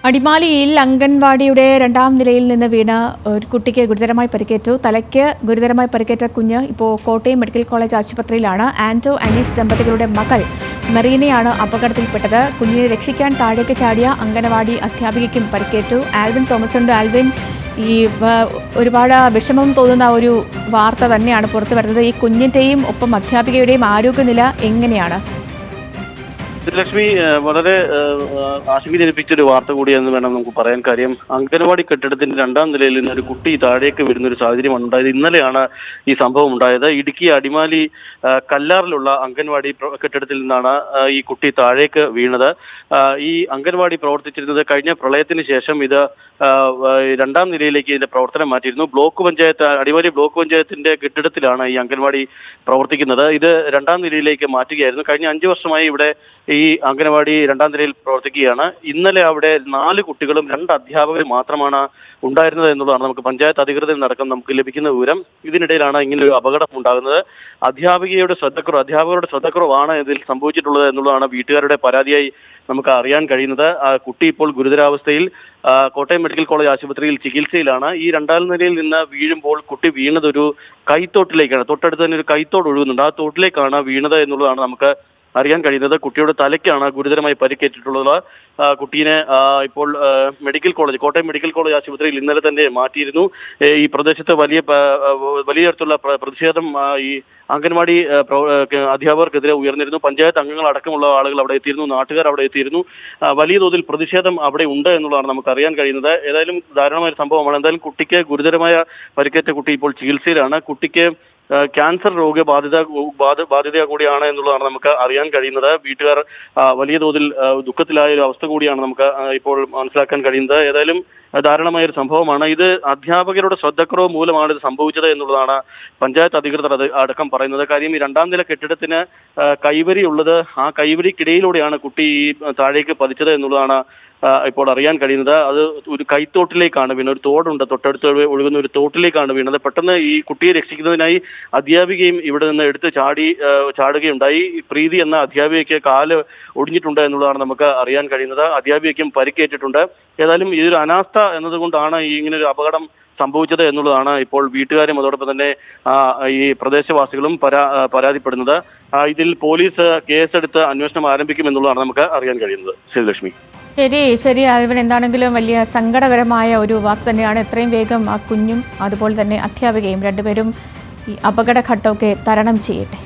അടിമാലിയിൽ അംഗൻവാടിയുടെ രണ്ടാം നിലയിൽ നിന്ന് വീണ ഒരു കുട്ടിക്ക് ഗുരുതരമായി പരിക്കേറ്റു. തലയ്ക്ക് ഗുരുതരമായി പരിക്കേറ്റ കുഞ്ഞ് ഇപ്പോൾ കോട്ടയം മെഡിക്കൽ കോളേജ് ആശുപത്രിയിലാണ്. ആന്റോ അനീഷ് ദമ്പതികളുടെ മകൾ മെറീനയാണ് അപകടത്തിൽപ്പെട്ടത്. കുഞ്ഞിനെ രക്ഷിക്കാൻ താഴേക്ക് ചാടിയ അംഗൻവാടി അധ്യാപികയ്ക്കും പരിക്കേറ്റു. ആൽവിൻ തോമസ് ഉണ്ട്. ആൽവിൻ, ഈ ഒരുപാട് വിഷമം തോന്നുന്ന ഒരു വാർത്ത തന്നെയാണ് പുറത്തു വരുന്നത്. ഈ കുഞ്ഞിൻ്റെയും ഒപ്പം അധ്യാപികയുടെയും ആരോഗ്യനില എങ്ങനെയാണ്? ലക്ഷ്മി, വളരെ ആശങ്ക ജനിപ്പിച്ചൊരു വാർത്ത കൂടിയെന്ന് വേണം നമുക്ക് പറയാൻ. കാര്യം, അംഗനവാടി കെട്ടിടത്തിന്റെ രണ്ടാം നിലയിൽ നിന്ന് ഒരു കുട്ടി താഴേക്ക് വരുന്ന ഒരു സാഹചര്യമാണ് ഉണ്ടായത്. ഇന്നലെയാണ് ഈ സംഭവം ഉണ്ടായത്. ഇടുക്കി അടിമാലി കല്ലാറിലുള്ള അംഗൻവാടി കെട്ടിടത്തിൽ നിന്നാണ് ഈ കുട്ടി താഴേക്ക് വീണത്. ഈ അംഗൻവാടി പ്രവർത്തിച്ചിരുന്നത് കഴിഞ്ഞ പ്രളയത്തിന് ശേഷം ഇത് രണ്ടാം നിലയിലേക്ക് ഇതിന്റെ പ്രവർത്തനം മാറ്റിയിരുന്നു. ബ്ലോക്ക് പഞ്ചായത്ത്, അടിമാലി ബ്ലോക്ക് പഞ്ചായത്തിന്റെ കെട്ടിടത്തിലാണ് ഈ അംഗൻവാടി പ്രവർത്തിക്കുന്നത്. ഇത് രണ്ടാം നിലയിലേക്ക് മാറ്റുകയായിരുന്നു. കഴിഞ്ഞ 5 വർഷമായി ഇവിടെ ഈ അംഗനവാടി രണ്ടാം നിലയിൽ പ്രവർത്തിക്കുകയാണ്. ഇന്നലെ അവിടെ 4 കുട്ടികളും 2 അധ്യാപകരും മാത്രമാണ് ഉണ്ടായിരുന്നത് എന്നുള്ളതാണ് നമുക്ക് പഞ്ചായത്ത് അധികൃതരിൽ നടക്കം നമുക്ക് ലഭിക്കുന്ന വിവരം. ഇതിനിടയിലാണ് ഇങ്ങനെ ഒരു അപകടം ഉണ്ടാകുന്നത്. അധ്യാപകരുടെ ശ്രദ്ധക്കുറവാണ് ഇതിൽ സംഭവിച്ചിട്ടുള്ളത് എന്നുള്ളതാണ് വീട്ടുകാരുടെ പരാതിയായി നമുക്ക് അറിയാൻ കഴിയുന്നത്. കുട്ടി ഇപ്പോൾ ഗുരുതരാവസ്ഥയിൽ കോട്ടയം മെഡിക്കൽ കോളേജ് ആശുപത്രിയിൽ ചികിത്സയിലാണ്. ഈ രണ്ടാം നിലയിൽ നിന്ന് വീഴുമ്പോൾ കുട്ടി വീണത് ഒരു കൈത്തോട്ടിലേക്കാണ്. തൊട്ടടുത്ത് തന്നെ ഒരു കൈത്തോട് ഒഴുകുന്നുണ്ട്. ആ തോട്ടിലേക്കാണ് വീണത് എന്നുള്ളതാണ് നമുക്ക് അറിയാൻ കഴിയുന്നത്. കുട്ടിയുടെ തലയ്ക്കാണ് ഗുരുതരമായി പരിക്കേറ്റിട്ടുള്ളത്. കുട്ടീനെ ഇപ്പോൾ കോട്ടയം മെഡിക്കൽ കോളേജ് ആശുപത്രിയിൽ ഇന്നലെ തന്നെ മാറ്റിയിരുന്നു. ഈ പ്രദേശത്ത് വലിയ തരത്തിലുള്ള പ്രതിഷേധം ഈ അംഗൻവാടി അധ്യാപകർക്കെതിരെ ഉയർന്നിരുന്നു. പഞ്ചായത്ത് അംഗങ്ങൾ അടക്കമുള്ള ആളുകൾ അവിടെ എത്തിയിരുന്നു, നാട്ടുകാർ അവിടെ എത്തിയിരുന്നു. വലിയ തോതിൽ പ്രതിഷേധം അവിടെ ഉണ്ട് എന്നുള്ളതാണ് നമുക്ക് അറിയാൻ കഴിയുന്നത്. ഏതായാലും ദാരുണമായ സംഭവമാണ്. എന്തായാലും കുട്ടിക്ക് ഗുരുതരമായ പരിക്കേറ്റ കുട്ടി ഇപ്പോൾ ചികിത്സയിലാണ്. കുട്ടിക്ക് ക്യാൻസർ ബാധിത കൂടിയാണ് എന്നുള്ളതാണ് നമുക്ക് അറിയാൻ കഴിയുന്നത്. വീട്ടുകാർ വലിയ തോതിൽ ദുഃഖത്തിലായ ഒരു അവസ്ഥ കൂടിയാണ് നമുക്ക് ഇപ്പോൾ മനസ്സിലാക്കാൻ കഴിയുന്നത്. ഏതായാലും ദാരുണമായ ഒരു സംഭവമാണ് ഇത്. അധ്യാപകരുടെ ശ്രദ്ധക്കുറവ് മൂലമാണ് ഇത് സംഭവിച്ചത് എന്നുള്ളതാണ് പഞ്ചായത്ത് അധികൃതർ അടക്കം പറയുന്നത്. കാര്യം, ഈ രണ്ടാം നില കെട്ടിടത്തിന് കൈവരി ഉള്ളത്, ആ കൈവരിക്കിടയിലൂടെയാണ് കുട്ടി താഴേക്ക് പതിച്ചത് എന്നുള്ളതാണ് ഇപ്പോൾ അറിയാൻ കഴിയുന്നത്. അത് ഒരു കൈത്തോട്ടിലേക്കാണ് വീണത്. ഒരു തോടുണ്ട്, തൊട്ടടുത്ത് ഒഴുകുന്ന ഒരു തോട്ടിലേക്കാണ് വീണത്. പെട്ടെന്ന് ഈ കുട്ടിയെ രക്ഷിക്കുന്നതിനായി അധ്യാപികയും ഇവിടെ നിന്ന് എടുത്ത് ചാടുകയുണ്ടായി. പ്രീതി എന്ന അധ്യാപികയ്ക്ക് കാല് ഒടിഞ്ഞിട്ടുണ്ട് എന്നുള്ളതാണ് നമുക്ക് അറിയാൻ കഴിയുന്നത്. അധ്യാപികയ്ക്കും പരിക്കേറ്റിട്ടുണ്ട്. ഏതായാലും ഇതൊരു അനാസ്ഥ എന്നതുകൊണ്ടാണ് ഇങ്ങനെ ഒരു അപകടം സംഭവിച്ചത് എന്നുള്ളതാണ് ഇപ്പോൾ വീട്ടുകാരും അതോടൊപ്പം തന്നെ ഈ പ്രദേശവാസികളും പരാതിപ്പെടുന്നത്. ഇതിൽ പോലീസ് കേസെടുത്ത് അന്വേഷണം ആരംഭിക്കുമെന്നുള്ളതാണ് നമുക്ക് അറിയാൻ കഴിയുന്നത്. ശ്രീലക്ഷ്മി, ശരി ആൽവിൻ, എന്താണെങ്കിലും വലിയ സങ്കടകരമായ ഒരു വാർത്ത തന്നെയാണ്. എത്രയും വേഗം ആ കുഞ്ഞും അതുപോലെ തന്നെ അധ്യാപികയും രണ്ടുപേരും ഈ അപകടഘട്ടമൊക്കെ തരണം ചെയ്യട്ടെ.